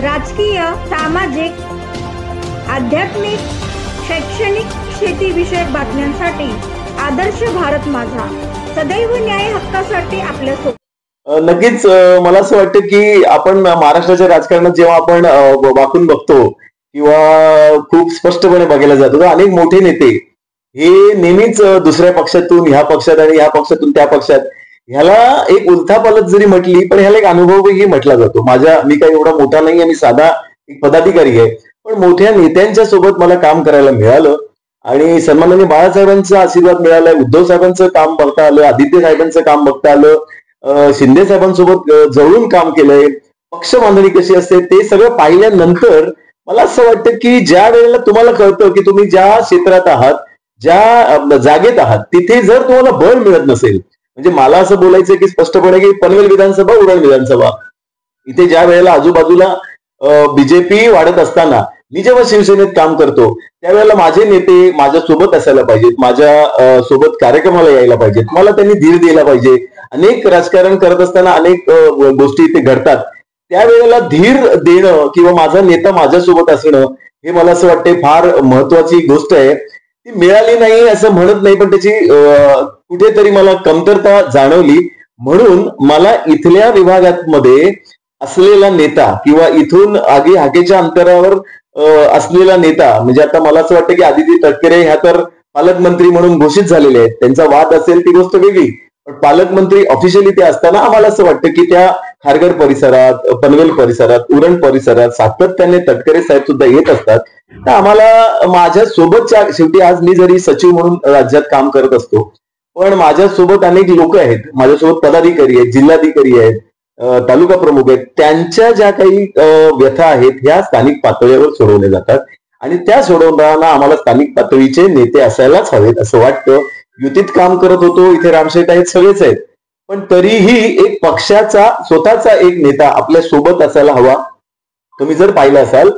राजकीय, सामाजिक, आध्यात्मिक, शैक्षणिक, शेतीविषयक बातम्यांसाठी आदर्श भारत माझा सदैव न्याय हक्कासाठी आपल्यासोबत. नक्कीच मला असं वाटतं की आपण महाराष्ट्राच्या राजकारणात जेव्हा आपण वाकून बघतो किंवा खूप स्पष्टपणे बघायला जातो तर अनेक मोठे नेते हे नेहमीच दुसऱ्या पक्षातून ह्या पक्षात आणि ह्या पक्षातून त्या पक्षात, ह्याला एक उलथापालथ जरी म्हटली पण ह्याला एक अनुभवही म्हटला जातो. मी काही एवढा मोठा नाहीये, मी साधा एक पदाधिकारी आहे, पण मोठ्या नेत्यांच्या सोबत मला काम करायला मिळालं आणि सन्माननीय बाळासाहेबांचा आशीर्वाद मिळालाय. उद्धव साहेबांचं काम बघता आलं, आदित्य साहेबांचं काम बघता आलं, शिंदे साहेबांसोबत जवळून काम केलंय, पक्ष बांधणी कशी असते ते सगळं पाहिल्यानंतर मला असं वाटतं की ज्या वेळेला तुम्हाला कळतं की तुम्ही ज्या क्षेत्रात आहात, ज्या जागेत आहात, तिथे जर तुम्हाला बळ मिळत नसेल, म्हणजे मला असं बोलायचं की स्पष्टपणे की पनवेल विधानसभा, उरण विधानसभा इथे ज्या वेळेला आजूबाजूला बीजेपी वाढत असताना मी जेव्हा शिवसेनेत काम करतो त्यावेळेला माझे नेते माझ्या सोबत असायला पाहिजेत, माझ्या सोबत कार्यक्रमाला यायला पाहिजेत, मला त्यांनी धीर द्यायला पाहिजे. अनेक राजकारण करत असताना अनेक गोष्टी इथे घडतात, त्यावेळेला धीर देणं किंवा माझा नेता माझ्यासोबत असणं हे मला असं वाटते फार महत्वाची गोष्ट आहे. ती मिळाली नाही असं म्हणत नाही, पण त्याची कुठेतरी मला कमतरता जाणवली. म्हणून मला इथल्या विभागामध्ये असलेला नेता किंवा इथून आगे हाकेच्या अंतरावर असलेला नेता, म्हणजे आता मला असं वाटतं की आदिती तटकरे ह्या तर पालकमंत्री म्हणून घोषित झालेले आहेत, त्यांचा वाद असेल ती गोष्ट वेगळी, पण पालकमंत्री ऑफिशियली ते असताना आम्हाला असं वाटतं की त्या खारघर परिसरात, पनवेल परिसरात, उरण परिसरात सातत्याने तटकरे साहेब सुद्धा येत असतात. तर आम्हाला माझ्या सोबतच्या, शेवटी आज मी जरी सचिव म्हणून राज्यात काम करत असतो, पण माझ्यासोबत अनेक लोक आहेत, माझ्यासोबत पदाधिकारी आहेत, जिल्हाधिकारी आहेत, तालुका प्रमुख आहेत, त्यांच्या ज्या काही व्यथा आहेत ह्या स्थानिक पातळीवर सोडवल्या जातात आणि त्या सोडवताना आम्हाला स्थानिक पातळीचे नेते असायलाच हवेत असं वाटतं. युतीत काम करत होतो, इथे रामशेठ आहेत, सगळेच आहेत, पण तरीही एक पक्षाचा स्वतःचा एक नेता आपल्या सोबत असायला हवा. तुम्ही जर पाहिलं असाल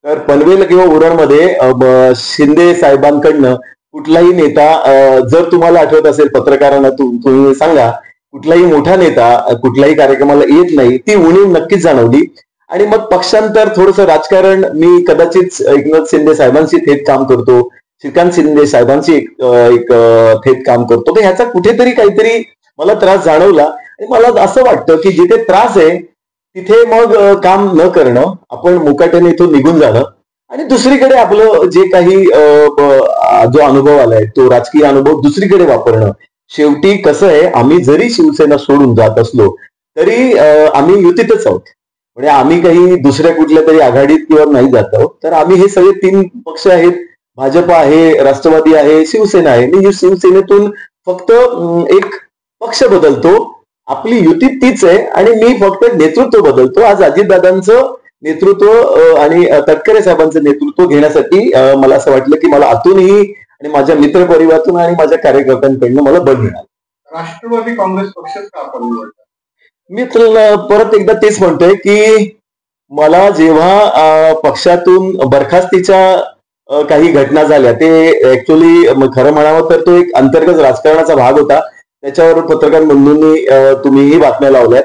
तर पनवेल किंवा उरणमध्ये शिंदे साहेबांकडनं कुठलाही नेता, जर तुम्हाला आठवत असेल पत्रकारांना तुम्ही सांगा, कुठलाही मोठा नेता कुठल्याही कार्यक्रमाला येत नाही, ती उणीव नक्कीच जाणवली. आणि मग पक्षांतर थोडंसं राजकारण, मी कदाचित एकनाथ शिंदे साहेबांशी थेट काम करतो, श्रीकांत शिंदे साहेबांशी एक थेट काम करतो, तर ह्याचा कुठेतरी काहीतरी मला त्रास जाणवला. आणि मला असं वाटतं की जिथे त्रास आहे तिथे मग काम न करणं, आपण मुकाट्याने इथून निघून जाणं आणि दुसरीकडे आपलं जे काही जो अनुभव आलाय तो राजकीय अनुभव दुसरीकडे वापरणं. शेवटी कसं आहे, आम्ही जरी शिवसेना सोडून जात असलो तरी आम्ही युतीतच आहोत, म्हणजे आम्ही काही दुसऱ्या कुठल्या तरी आघाडीत किंवा नाही जात आहोत. तर आम्ही हे सगळे 3 पक्ष आहेत, भाजप आहे, राष्ट्रवादी आहे, शिवसेना आहे. मी शिवसेनेतून फक्त एक पक्ष बदलतो, आपली युती तीच आहे आणि मी फक्त नेतृत्व बदलतो. आज अजितदादांचं नेतृत्व आणि तटकरे साहेबांचं नेतृत्व घेण्यासाठी मला असं वाटलं की मला आतूनही आणि माझ्या मित्र परिवारातून आणि माझ्या कार्यकर्त्यांकडनं मला बळ मिळालं. राष्ट्रवादी काँग्रेस पक्षच का आपण निवडला? मी परत एकदा तेच म्हणतोय की मला जेव्हा पक्षातून बरखास्तीच्या काही घटना झाल्या, ते ऍक्च्युअली खरं म्हणावं तर तो एक अंतर्गत राजकारणाचा भाग होता. त्याच्यावर पत्रकार बंधूंनी तुम्हीही बातम्या लावल्यात.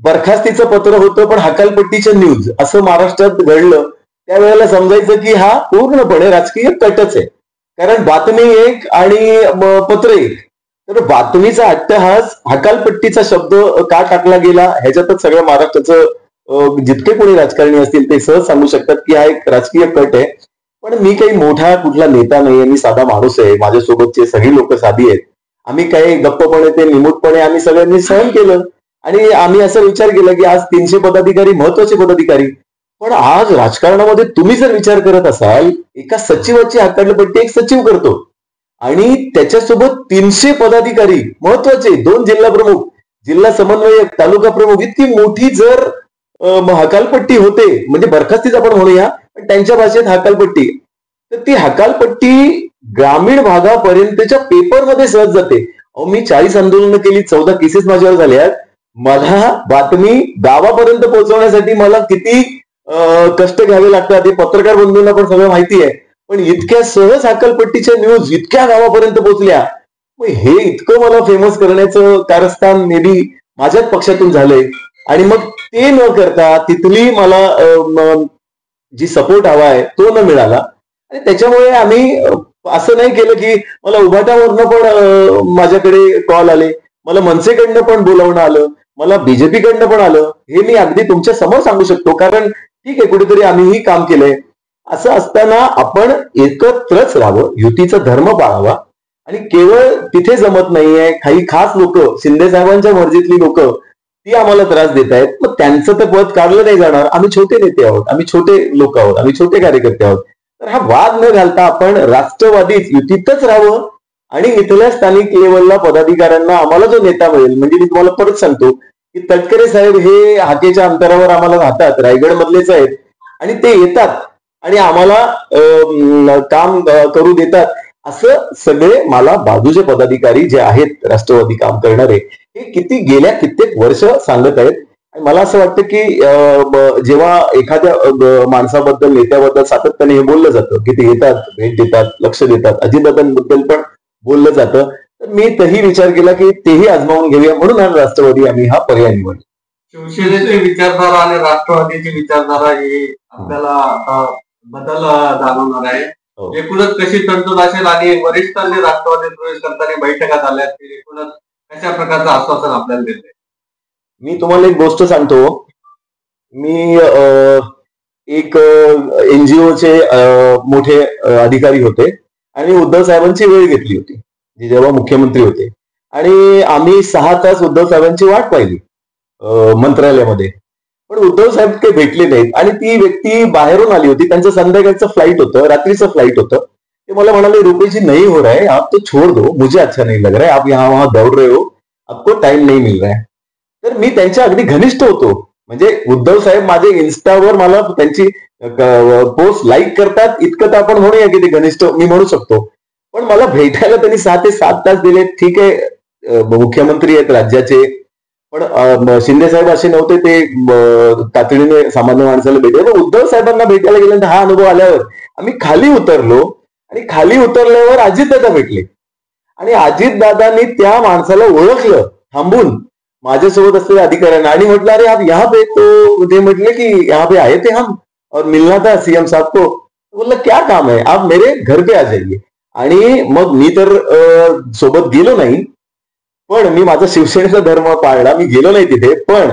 बरखास्तीचं पत्र होतं पण हकालपट्टीच्या न्यूज असं महाराष्ट्रात घडलं. त्यावेळेला समजायचं की हा पूर्णपणे राजकीय कटच आहे, कारण बातमी एक आणि पत्र एक. तर बातमीचा अट्टहास, हकालपट्टीचा शब्द का टाकला गेला ह्याच्यातच सगळ्या महाराष्ट्राचं जितके कोणी राजकारणी असतील ते सहज सांगू शकतात की हा एक राजकीय कट आहे. पण मी काही मोठा कुठला नेता नाहीये, मी साधा माणूस आहे, माझ्यासोबतचे सगळी लोक साधी आहेत. आम्ही काही गप्पपणे ते निमूटपणे आम्ही सगळ्यांनी सहन केलं आणि आम्ही असा विचार केला की आज 300 पदाधिकारी महत्वाचे पदाधिकारी, पण आज राजकारणामध्ये तुम्ही जर विचार करत असाल, एका सचिवाची हकालपट्टी एक सचिव करतो आणि त्याच्यासोबत 300 पदाधिकारी महत्वाचे, 2 जिल्हा प्रमुख, जिल्हा समन्वयक, तालुका प्रमुख, इतकी मोठी जर हकालपट्टी होते, म्हणजे बरखास्तीच आपण म्हणूया पण त्यांच्या भाषेत हकालपट्टी, तर ती हकालपट्टी ग्रामीण भागापर्यंतच्या पेपरमध्ये सहज जाते. मी 40 आंदोलनं केली, 14 केसेस माझ्यावर झाल्या. मला बातमी गावापर्यंत पोहोचवण्यासाठी मला किती कष्ट घ्यावे लागतात हे पत्रकार बंधूंना पण सगळं माहिती आहे. पण इतक्या सहज हकालपट्टीच्या न्यूज इतक्या गावापर्यंत पोहोचल्या, हे इतकं मला फेमस करण्याचं कारस्थान मे बी माझ्याच पक्षातून झालंय. आणि मग ते न करता तिथली मला जी सपोर्ट हवा आहे तो न मिळाला. आणि त्याच्यामुळे आम्ही असं नाही केलं की मला उभाटावरनं पण माझ्याकडे कॉल आले, मला मनसेकडनं पण बोलावणं आलं, मला बीजेपीकडनं पण आलं. हे मी अगदी तुमच्या समोर सांगू शकतो, कारण ठीक आहे कुठेतरी आम्हीही काम केलंय. असं असताना आपण एकत्रच राहावं, युतीचा धर्म पाळावा. आणि केवळ तिथे जमत नाहीये, काही खास लोक, शिंदे साहेबांच्या मर्जीतली लोक ती आम्हाला त्रास देत आहेत. मग त्यांचं तर पद काढलं नाही जाणार. आम्ही छोटे नेते आहोत, आम्ही छोटे लोक आहोत, आम्ही छोटे कार्यकर्ते आहोत. तर हा वाद न घालता आपण राष्ट्रवादीत युतीतच राहावं आणि इथल्या स्थानिक लेवलला पदाधिकाऱ्यांना आम्हाला जो नेता मिळेल, म्हणजे मी तुम्हाला परत सांगतो की तटकरे साहेब हे हाकेच्या अंतरावर आम्हाला राहतात, रायगड मधलेच आहेत आणि ते येतात आणि आम्हाला काम करू देतात. असं सगळे मला बाजूचे पदाधिकारी जे आहेत राष्ट्रवादी काम करणारे हे गेल्या कित्येक वर्ष सांगत आहेत. आणि मला असं वाटतं की जेव्हा एखाद्या माणसाबद्दल, नेत्याबद्दल सातत्याने हे बोललं जातं की ते येतात, भेट देतात, लक्ष देतात, अजितदादांबद्दल पण बोललं जातं, तर मी तही विचार केला की तेही आजमावून घेऊया, म्हणून राष्ट्रवादी आम्ही हा पर्याय निवडला. शिवसेनेची विचारधारा आणि राष्ट्रवादीची विचारधारा ही आपल्याला आता बदल जाणवणार आहे. एकूणच कशी तडजोड असेल आणि वरिष्ठांनी राष्ट्रवादीत प्रवेश करताना बैठका झाल्या, एकूणच कशा प्रकारचं आश्वासन आपल्याला देते? मी तुम्हाला एक गोष्ट सांगतो. मी एक एनजीओचे मोठे अधिकारी होते आणि उद्धव साहेबांची वेळ घेतली होती जेव्हा मुख्यमंत्री होते, आणि आम्ही 6 तास उद्धव साहेबांची वाट पाहिली मंत्रालयामध्ये. पण उद्धव साहेब काही भेटले नाहीत आणि ती व्यक्ती बाहेरून आली होती. त्यांचं संध्याकाळचं फ्लाईट होतं, रात्रीचं फ्लाईट होतं. ते मला म्हणाले, रुपये जी नहीं हो रहा है आप तो छोड़ दो, मुझे अच्छा नहीं लग रहा है, आप यहाँ वहां दौड़ रहे हो, आपको टाइम नहीं मिल रहा है. तर मी त्यांच्या अगदी घनिष्ठ होतो. म्हणजे उद्धव साहेब माझे इन्स्टावर मला त्यांची पोस्ट लाईक करतात, इतकं तर आपण म्हणूया की ते घनिष्ठ मी म्हणू शकतो. पण मला भेटायला त्यांनी 6 ते 7 तास दिले. ठीक आहे, मुख्यमंत्री आहेत राज्याचे, पण शिंदे साहेब असे नव्हते ते तातडीने सामान्य माणसाला भेटले. पण उद्धव साहेबांना भेटायला गेल्यानंतर हा अनुभव आल्यावर आम्ही खाली उतरलो आणि खाली उतरल्यावर अजितदादा भेटले आणि अजितदादांनी त्या माणसाला ओळखलं थांबून माझ्यासोबत असलेल्या अधिकाऱ्यांना आणि म्हटलं, अरे आप यहाँ पे, तो ते म्हटले की यहाँ पे आए थे हम और मिलना था सीएम साहब को. बोलला क्या काम है, आप मेरे घर पे आ जाइए. आणि मग मी तर सोबत गेलो नाही, पण मी माझा शिवसेनेचा धर्म पाळला, मी गेलो नाही तिथे. पण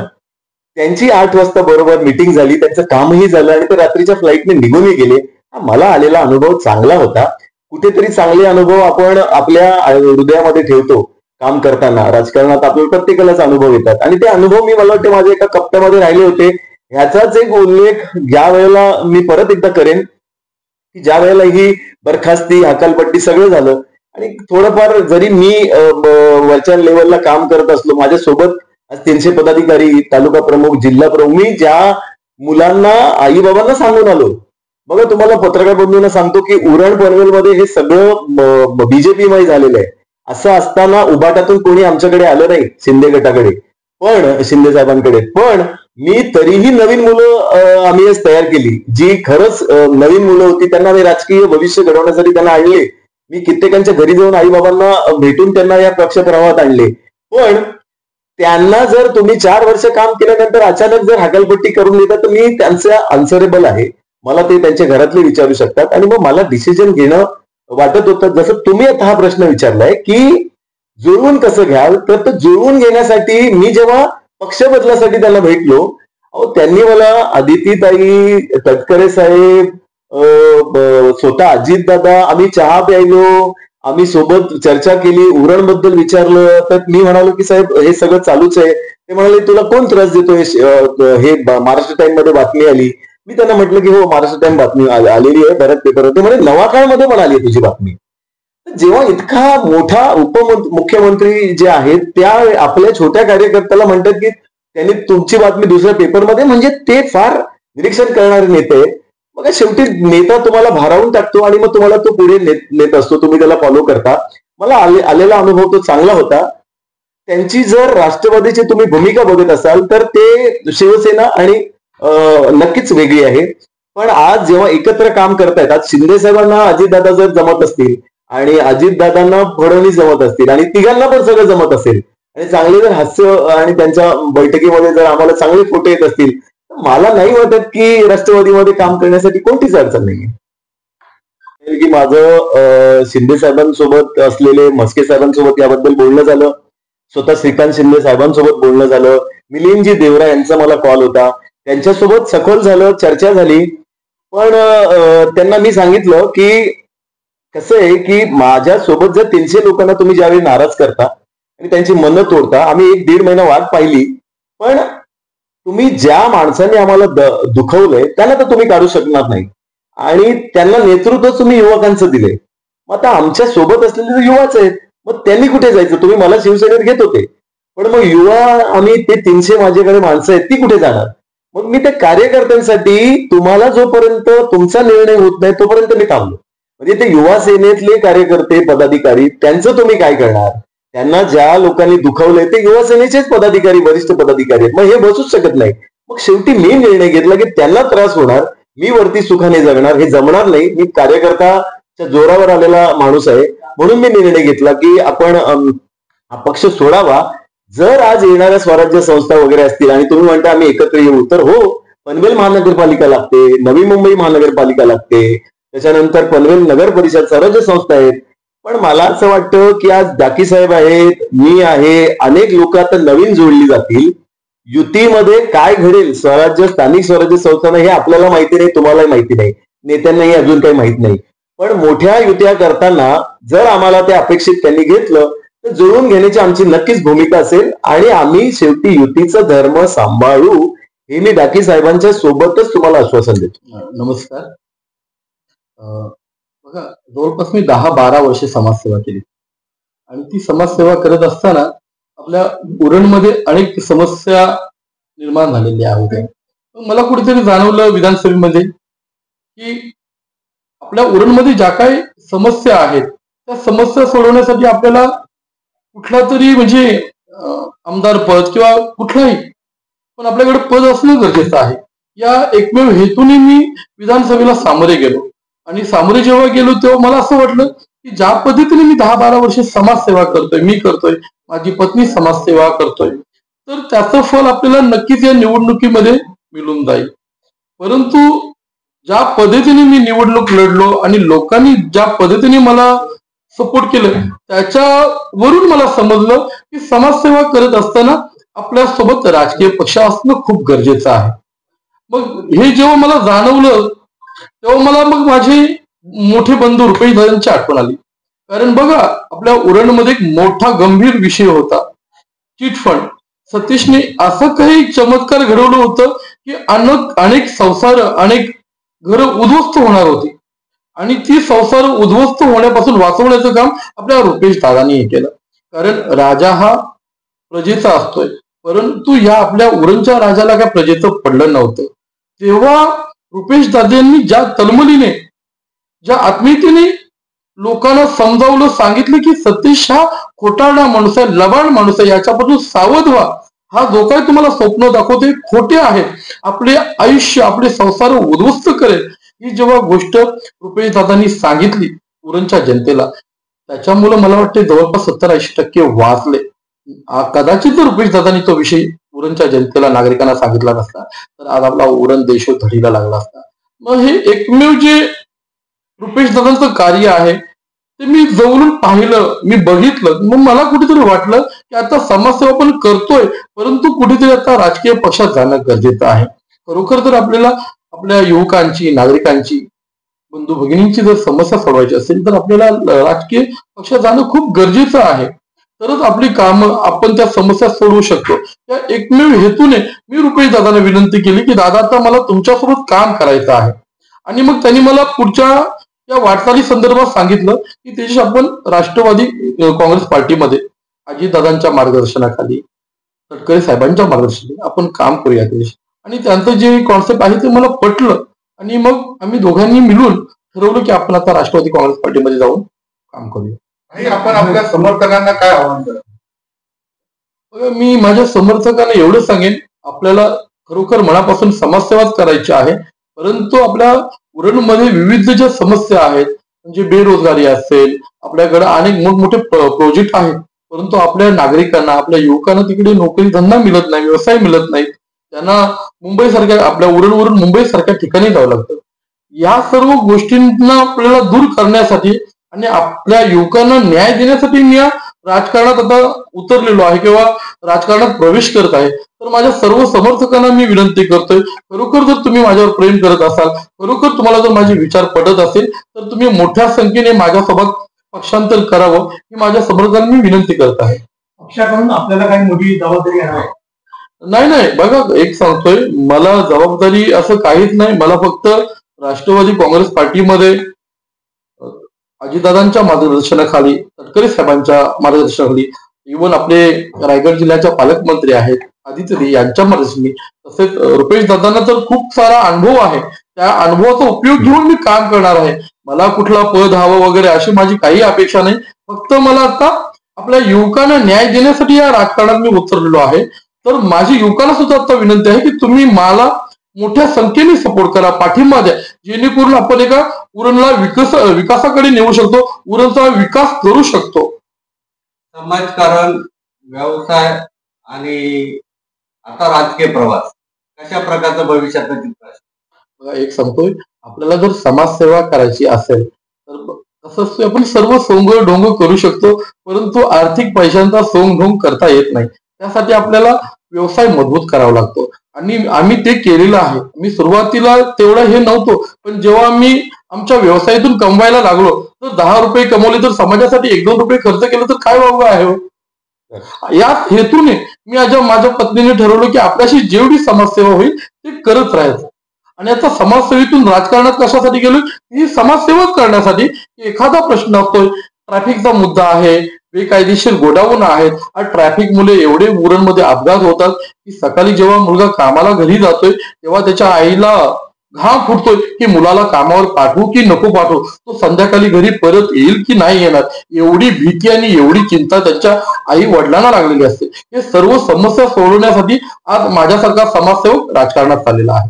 त्यांची 8 वाजता बरोबर मिटिंग झाली, त्यांचं कामही झालं आणि ते रात्रीच्या फ्लाईटने निघूनही गेले. मला आलेला अनुभव चांगला होता. कुठेतरी चांगले अनुभव आपण आपल्या हृदयामध्ये ठेवतो. काम करताना राजकारणात आपल्याला प्रत्येकालाच अनुभव येतात आणि ते अनुभव मला वाटते माझ्या एका कप्प्यामध्ये राहिले होते. ह्याचाच एक उल्लेख ज्या वेळेला मी परत एकदा करेन की ज्या वेळेला ही बरखास्ती, हकालपट्टी सगळं झालं आणि थोडंफार जरी मी वरच्या लेवलला काम करत असलो, माझ्यासोबत 300 पदाधिकारी, तालुका प्रमुख, जिल्हा प्रमुख, मी ज्या मुलांना आई बाबांना सांगून आलो. बघा, तुम्हाला पत्रकार बंधूंना सांगतो की उरण पनवेलमध्ये हे सगळं बीजेपीमय झालेलं आहे. असं असताना उभाटातून कोणी आमच्याकडे आलं नाही, शिंदे गटाकडे, पण शिंदे साहेबांकडे. पण मी तरीही नवीन मुलं आम्ही आज तयार केली, जी खरंच नवीन मुलं होती. त्यांना मी राजकीय भविष्य घडवण्यासाठी त्यांना आणले. मी कित्येकांच्या घरी जाऊन आई बाबांना भेटून त्यांना या पक्ष प्रवाहात आणले. पण त्यांना जर तुम्ही 4 वर्ष काम केल्यानंतर अचानक जर हकालपट्टी करून देता तर मी त्यांचा अन्सरेबल आहे. मला ते त्यांच्या घरातले विचारू शकतात आणि मग मला डिसिजन घेणं वाटत होतं. जसं तुम्ही आता हा प्रश्न विचारलाय की जुळवून कसं घ्याल, तर तो जुळवून घेण्यासाठी मी जेव्हा पक्ष बदलासाठी त्यांना भेटलो, त्यांनी मला अदितीताई, तटकरे साहेब, स्वतः अजितदादा, आम्ही चहा प्यायलो, आम्ही सोबत चर्चा केली, उरणबद्दल विचारलं. तर मी म्हणालो की साहेब हे सगळं चालूच आहे. ते म्हणाले, तुला कोण त्रास देतो, हे महाराष्ट्र टाइम मध्ये बातमी आली. मी त्यांना म्हटलं की हो, महाराष्ट्र टाइम बातमी आलेली आहे, बऱ्याच पेपर होते. म्हणजे नवाकाळमध्ये पण आली तुझी बातमी. जेव्हा इतका मोठा उपमुख्यमंत्री जे आहेत त्या आपल्या छोट्या कार्यकर्त्याला म्हणतात की त्यांनी तुमची बातमी दुसऱ्या पेपरमध्ये, म्हणजे ते फार निरीक्षण करणारे नेते. मग शेवटी नेता तुम्हाला भारावून टाकतो आणि मग तुम्हाला तो पुढे नेत असतो, तुम्ही त्याला फॉलो करता. मला आलेला अनुभव तो चांगला होता. त्यांची जर राष्ट्रवादीची तुम्ही भूमिका बघत असाल तर ते शिवसेना आणि नक्कीच वेगळी आहे. पण आज जेव्हा एकत्र काम करतायत, आज शिंदे साहेबांना अजितदादा जर जमत असतील आणि अजितदादांना फडणवीस जमत असतील आणि तिघांना पण सगळं जमत असेल, आणि चांगले जर हास्य आणि त्यांच्या बैठकीमध्ये जर आम्हाला चांगले फोटो येत असतील तर मला नाही वाटत की राष्ट्रवादीमध्ये काम करण्यासाठी कोणतीच अडचण नाही. की माझं शिंदे साहेबांसोबत असलेले म्हस्के साहेबांसोबत याबद्दल बोलणं झालं, स्वतः श्रीकांत शिंदे साहेबांसोबत बोलणं झालं, मिलिंदजी देवरा यांचा मला कॉल होता, त्यांच्यासोबत सखोल झालं, चर्चा झाली. पण त्यांना मी सांगितलं की कसं आहे की माझ्यासोबत जर 300 लोकांना तुम्ही ज्यावेळी नाराज करता आणि त्यांची मनं तोडता, आम्ही 1-1.5 महिना वाट पाहिली, पण तुम्ही ज्या माणसाने आम्हाला दुखवलंय त्याला तर तुम्ही काढू शकणार नाही आणि त्यांना नेतृत्व तुम्ही युवकांचं दिलंय. मग आता आमच्या सोबत असलेले युवाच आहेत, मग त्यांनी कुठे जायचं? तुम्ही मला शिवसेनेत घेत होते, पण मग युवा आम्ही ते 300 माझ्याकडे माणसं आहेत ती कुठे जाणार? मग मी त्या कार्यकर्त्यांसाठी तुम्हाला जोपर्यंत तुमचा निर्णय होत नाही तोपर्यंत मी थांबलो. म्हणजे ते युवा सेनेतले कार्यकर्ते पदाधिकारी त्यांचं तुम्ही काय करणार? त्यांना ज्या लोकांनी दुखवलंय ते युवा सेनेचेच पदाधिकारी, वरिष्ठ पदाधिकारी आहेत, मग हे बसूच शकत नाही. मग शेवटी मी निर्णय घेतला की त्यांना त्रास होणार, मी वरती सुखाने जगणार, हे जमणार नाही. मी कार्यकर्त्याच्या जोरावर आलेला माणूस आहे, म्हणून मी निर्णय घेतला की आपण हा पक्ष सोडावा. जर आज येणाऱ्या स्वराज्य संस्था वगैरे असतील आणि तुम्ही म्हणता आम्ही एकत्र येऊ, तर हो, पनवेल महानगरपालिका लागते, नवी मुंबई महानगरपालिका लागते, त्याच्यानंतर पनवेल नगर परिषद स्वराज्य संस्था आहेत. पण मला असं वाटतं की आज डाकी साहेब आहेत, मी आहे, अनेक लोक आता नवीन जोडली जातील. युतीमध्ये काय घडेल स्वराज्य स्थानिक स्वराज्य संस्थांना हे आपल्याला माहिती नाही, तुम्हालाही माहिती नाही, नेत्यांनाही अजून काही माहित नाही. पण मोठ्या युत्या करताना जर आम्हाला ते अपेक्षित त्यांनी घेतलं तर जुळवून घेण्याची आमची नक्कीच भूमिका असेल आणि आम्ही शेवटी युतीचा धर्म सांभाळू, हे मी डाकी साहेबांच्या सोबतच तुम्हाला आश्वासन देतो. नमस्कार. बघा, जवळपास मी 10-12 वर्षे समाजसेवा केली आणि ती समाजसेवा करत असताना आपल्या उरणमध्ये अनेक समस्या निर्माण झालेल्या होत्या. मला कुठेतरी जाणवलं विधानसभेमध्ये की आपल्या उरणमध्ये ज्या काही समस्या आहेत त्या समस्या सोडवण्यासाठी आपल्याला कुठला तरी म्हणजे आमदार पद किंवा कुठलाही पण आपल्याकडे पद असणं गरजेचं आहे. या एकमेव हेतूने मी विधानसभेला सामोरे गेलो आणि सामोरे जेव्हा गेलो तेव्हा मला असं वाटलं की ज्या पद्धतीने मी 10-12 वर्षे समाजसेवा करतोय, मी करतोय, माझी पत्नी समाजसेवा करतोय, तर त्याचं फल आपल्याला नक्कीच या निवडणुकीमध्ये मिळून जाईल. परंतु ज्या पद्धतीने मी निवडणूक लढलो आणि लोकांनी ज्या पद्धतीने मला सपोर्ट केलं त्याच्यावरून मला समजलं की समाजसेवा करत असताना आपल्या सोबत राजकीय पक्ष असणं खूप गरजेचं आहे. मग हे जेव्हा मला जाणवलं तेव्हा मला मग माझे मोठे बंधू रुपेश दादांची आठवण आली. कारण बघा, आपल्या उरणमध्ये एक मोठा गंभीर विषय होता, चिटफंड. सतीशने असं काही चमत्कार घडवलं होतं की अनेक संसार, अनेक घरं उद्ध्वस्त होणार होती आणि ती संसार उद्ध्वस्त होण्यापासून वाचवण्याचं काम आपल्या रुपेश दादांनी केलं. कारण राजा हा प्रजेचा असतोय, परंतु या आपल्या उरणच्या राजाला काय प्रजेचं पडलं नव्हतं. तेव्हा रुपेश दादांनी ज्या तळमळीने, ज्या आत्मीयतेने लोकांना समजावलं, सांगितलं की सतीश हा खोटारडा माणूस आहे, लबाड माणूस आहे, याच्यापासून सावध व्हा. हा जो काही तुम्हाला स्वप्न दाखवते खोटे आहेत, आपले आयुष्य, आपले संसार उद्ध्वस्त करेल, ही जेव्हा गोष्ट रुपेश दादांनी सांगितली उरणच्या जनतेला, त्याच्यामुळे मला वाटते जवळपास 70-80% वाचले. कदाचित जर रुपेश दादांनी तो विषय उरणच्या जनतेला, नागरिकांना सांगितला नसता तर आज आपला उरण देश धडीला लागला असता. मग हे एकमेव जे रुपेश दादांचं कार्य आहे ते मी जवळून पाहिलं, मी बघितलं. मग मला कुठेतरी वाटलं की आता समाजसेवा पण करतोय, परंतु कुठेतरी आता राजकीय पक्षात जाणं गरजेचं आहे. खरोखर जर आपल्याला आपल्या युवकांची, नागरिकांची, बंधू भगिनींची जर समस्या सोडवायची असेल तर आपल्याला राजकीय पक्षात जाणं खूप गरजेचं आहे. तरच आपली कामं, आपण त्या समस्या सोडवू शकतो. या एकमेव हेतूने मी रुपेश दादांना विनंती केली की दादा, आता मला तुमच्यासोबत काम करायचं आहे. आणि मग त्यांनी मला पुढच्या या वाटचाली संदर्भात सांगितलं की त्याची आपण राष्ट्रवादी काँग्रेस पार्टीमध्ये अजितदादांच्या मार्गदर्शनाखाली, तटकरे साहेबांच्या मार्गदर्शनाखाली आपण काम करूया त्याशी. आणि त्यांचं जे कॉन्सेप्ट आहे ते मला पटलं आणि मग आम्ही दोघांनी मिळून ठरवलं की आपण आता राष्ट्रवादी काँग्रेस पार्टीमध्ये जाऊन काम करूया. आणि आपण आपल्या समर्थकांना काय आव्हान करा? मी माझ्या समर्थकांना एवढं सांगेन, आपल्याला खरोखर मनापासून समाजसेवाच करायची आहे, परंतु आपल्या उरणमध्ये विविध ज्या समस्या आहेत, म्हणजे बेरोजगारी असेल, आपल्याकडे अनेक मोठमोठे प्रोजेक्ट आहेत, परंतु आपल्या नागरिकांना, आपल्या युवकांना तिकडे नोकरी धंदा मिळत नाही, व्यवसाय मिळत नाही. त्यांना मुंबई सारख्या, आपल्या उरणवरून मुंबई सारख्या ठिकाणी जावं लागतं. या सर्व गोष्टींना आपल्याला दूर करण्यासाठी आणि आपल्या युवकांना न्याय देण्यासाठी मी या राजकारणात आता उतरलेलो आहे किंवा राजकारणात प्रवेश करत आहे. तर माझ्या सर्व समर्थकांना मी विनंती करतोय, खरोखर जर तुम्ही माझ्यावर प्रेम करत असाल, खरोखर तुम्हाला जर माझे विचार पटत असेल, तर तुम्ही मोठ्या संख्येने माझ्यासोबत पक्षांतर करावं ही माझ्या समर्थकांना मी विनंती करत आहे. पक्षाकडून आपल्याला काही मोठी जबाबदारी आहे? नाही, बघा, एक सांगतोय, मला जबाबदारी असं काहीच नाही. मला फक्त राष्ट्रवादी काँग्रेस पार्टीमध्ये अजितदादांच्या मार्गदर्शनाखाली, तटकरे साहेबांच्या मार्गदर्शनाखाली, इव्हन आपले रायगड जिल्ह्याच्या पालकमंत्री आहेत आदित्य यांच्या मार्गदर्शनाखाली, तसेच रुपेश दादांना तर खूप सारा अनुभव आहे. त्या अनुभवाचा उपयोग घेऊन मी काम करणार आहे. मला कुठला पद हवं वगैरे अशी माझी काही अपेक्षा नाही. फक्त मला आता आपल्या युवकांना न्याय देण्यासाठी या राजकारणात मी उतरलेलो आहे. तर माझी युवकांना सुद्धा आता विनंती आहे की तुम्ही मला मोठ्या संख्येने सपोर्ट करा, पाठिंबा द्या, जेणेकरून आपण एका उरणला विकासाकडे नेऊ शकतो, उरणचा विकास करू शकतो. समाजकारण, व्यवसाय आणि आता राजकीय प्रवास कशा प्रकारचं भविष्याचं चित्र आहे? बघा, एक सांगतोय, आपल्याला जर समाजसेवा करायची असेल तर कसं आपण सर्व सोंग ढोंग करू शकतो, परंतु आर्थिक पैशांचा सोंग ढोंग करता येत नाही. त्यासाठी आपल्याला व्यवसाय मजबूत करावा लागतो आणि आम्ही ते केलेलं आहे. मी सुरुवातीला तेवढं हे नव्हतो, पण जेव्हा मी आमच्या व्यवसायातून कमवायला लागलो तर 10 रुपये कमवले तर समाजासाठी 1-2 रुपये खर्च केले तर काय वावगं आहे. या हेतूने मी माझ्या पत्नीने ठरवलं की आपल्याशी जेवढी समाजसेवा होईल ते करत राहायचं. आणि आता समाजसेवेतून राजकारणात कशासाठी गेलो, ही समाजसेवाच करण्यासाठी. एखादा प्रश्न असतोय, ट्रॅफिकचा मुद्दा आहे, बेकायदेशीर गोडाऊन आहेत, ट्रॅफिक मुळे एवढे उरणमध्ये अपघात होतात की सकाळी जेव्हा मुलगा कामाला घरी जातोय तेव्हा त्याच्या आईला घाम फुटतोय की मुलाला कामावर पाठवू की नको पाठवू, तो संध्याकाळी घरी परत येईल की नाही येणार, एवढी भीती आणि एवढी चिंता त्यांच्या आई वडिलांना लागलेली असते. हे सर्व समस्या सोडवण्यासाठी आज माझ्यासारखा समाजसेवक राजकारणात आलेला आहे.